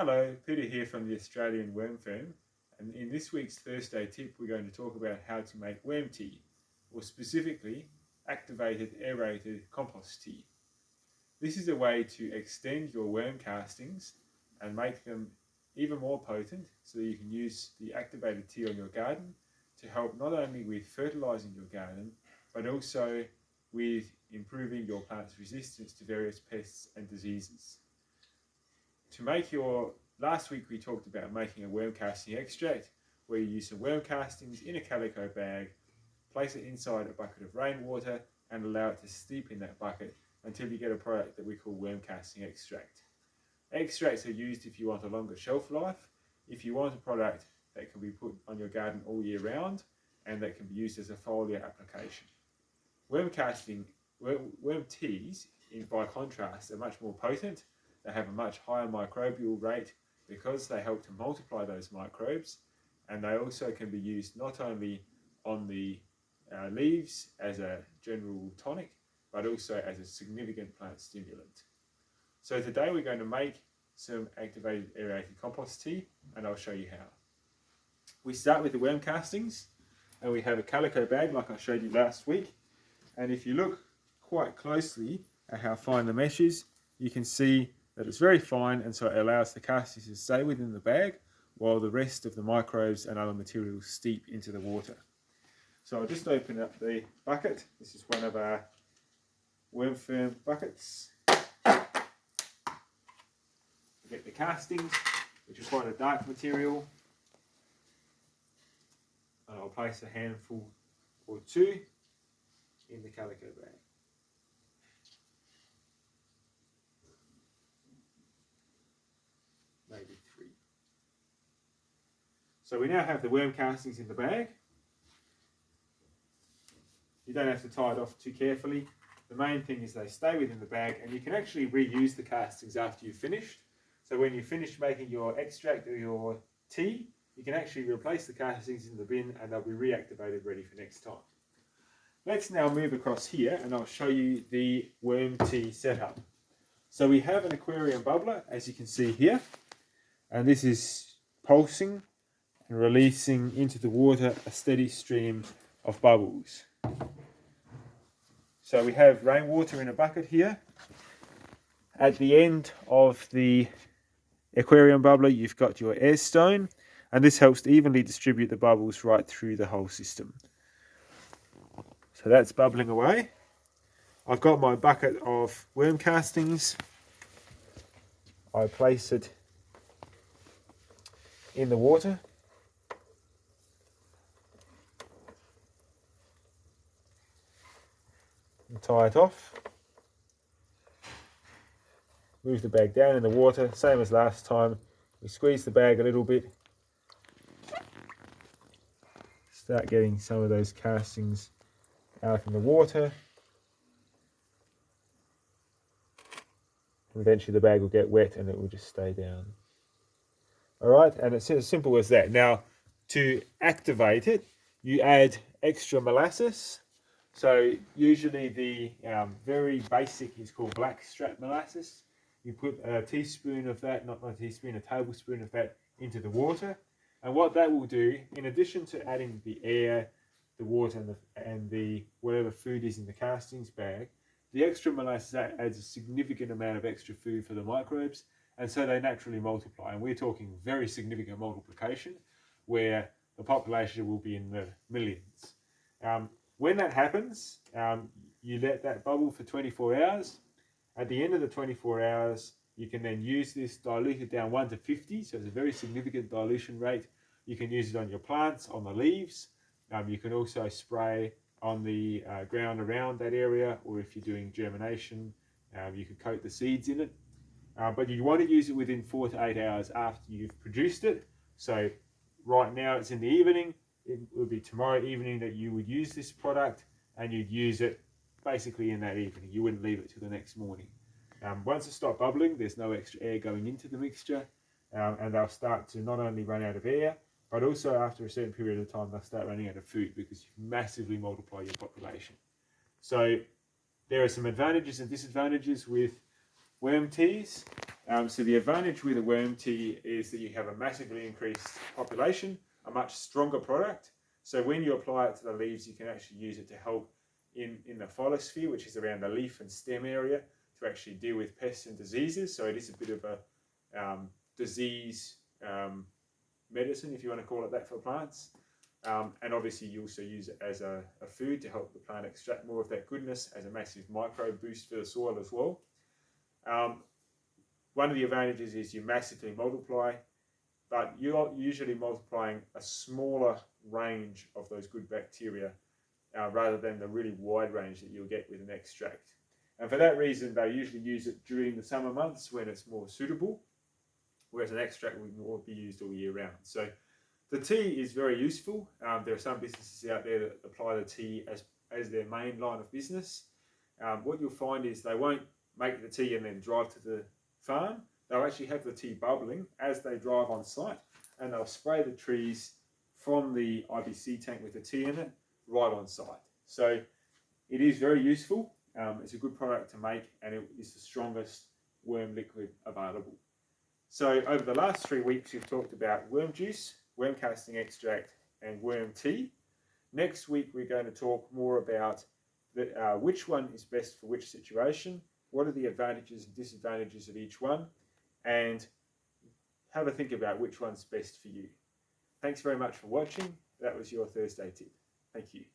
Hello, Peter here from the Australian Worm Firm, and in this week's Thursday tip we're going to talk about how to make worm tea, or specifically activated aerated compost tea. This is a way to extend your worm castings and make them even more potent so that you can use the activated tea on your garden to help not only with fertilising your garden but also with improving your plant's resistance to various pests and diseases. To make last week we talked about making a worm casting extract where you use some worm castings in a calico bag, place it inside a bucket of rainwater and allow it to steep in that bucket until you get a product that we call worm casting extract. Extracts are used if you want a longer shelf life, if you want a product that can be put on your garden all year round and that can be used as a foliar application. Worm teas, by contrast, are much more potent. They have a much higher microbial rate because they help to multiply those microbes, and they also can be used not only on the leaves as a general tonic, but also as a significant plant stimulant. So today we're going to make some activated aerated compost tea, and I'll show you how. We start with the worm castings, and we have a calico bag like I showed you last week, and if you look quite closely at how fine the mesh is, you can see that it's very fine, and so it allows the castings to stay within the bag while the rest of the microbes and other materials steep into the water. So I'll just open up the bucket. This is one of our worm firm buckets. Get the castings, which is quite a dark material, and I'll place a handful or two in the calico bag. Maybe 3. So we now have the worm castings in the bag. You don't have to tie it off too carefully. The main thing is they stay within the bag, and you can actually reuse the castings after you've finished. So when you finish making your extract or your tea, you can actually replace the castings in the bin and they'll be reactivated ready for next time. Let's now move across here and I'll show you the worm tea setup. So we have an aquarium bubbler, as you can see here. And this is pulsing and releasing into the water a steady stream of bubbles. So we have rainwater in a bucket here. At the end of the aquarium bubbler, you've got your air stone, and this helps to evenly distribute the bubbles right through the whole system. So that's bubbling away. I've got my bucket of worm castings. I place it in the water. And tie it off. Move the bag down in the water, same as last time. We squeeze the bag a little bit. Start getting some of those castings out in the water. And eventually the bag will get wet and it will just stay down. Alright, and it's as simple as that. Now, to activate it, you add extra molasses. So usually the very basic is called blackstrap molasses. You put a teaspoon of that, not a teaspoon, a tablespoon of that into the water. And what that will do, in addition to adding the air, the water and the whatever food is in the castings bag, the extra molasses adds a significant amount of extra food for the microbes, and so they naturally multiply. And we're talking very significant multiplication, where the population will be in the millions. When that happens, you let that bubble for 24 hours. At the end of the 24 hours, you can then use this, dilute it down 1 to 50, so it's a very significant dilution rate. You can use it on your plants, on the leaves. You can also spray on the ground around that area, or if you're doing germination, you can coat the seeds in it. But you want to use it within 4 to 8 hours after you've produced it. So right now it's in the evening. It will be tomorrow evening that you would use this product, and you'd use it basically in that evening. You wouldn't leave it till the next morning. Once it stops bubbling, there's no extra air going into the mixture, and they'll start to not only run out of air, but also after a certain period of time they'll start running out of food because you massively multiply your population. So there are some advantages and disadvantages with worm teas. So the advantage with a worm tea is that you have a massively increased population, a much stronger product. So when you apply it to the leaves, you can actually use it to help in the phyllosphere, which is around the leaf and stem area, to actually deal with pests and diseases. So it is a bit of a disease medicine, if you want to call it that, for plants. And obviously you also use it as a food to help the plant extract more of that goodness, as a massive micro boost for the soil as well. One of the advantages is you massively multiply, but you're usually multiplying a smaller range of those good bacteria rather than the really wide range that you'll get with an extract. And for that reason, they usually use it during the summer months when it's more suitable, whereas an extract would be used all year round. So the tea is very useful. There are some businesses out there that apply the tea as their main line of business. What you'll find is they won't make the tea and then drive to the farm. They'll actually have the tea bubbling as they drive on site, and they'll spray the trees from the IBC tank with the tea in it right on site. So it is very useful. It's a good product to make, and it is the strongest worm liquid available. So over the last 3 weeks, we've talked about worm juice, worm casting extract, and worm tea. Next week, we're going to talk more about which one is best for which situation, what are the advantages and disadvantages of each one, and have a think about which one's best for you. Thanks very much for watching. That was your Thursday tip. Thank you.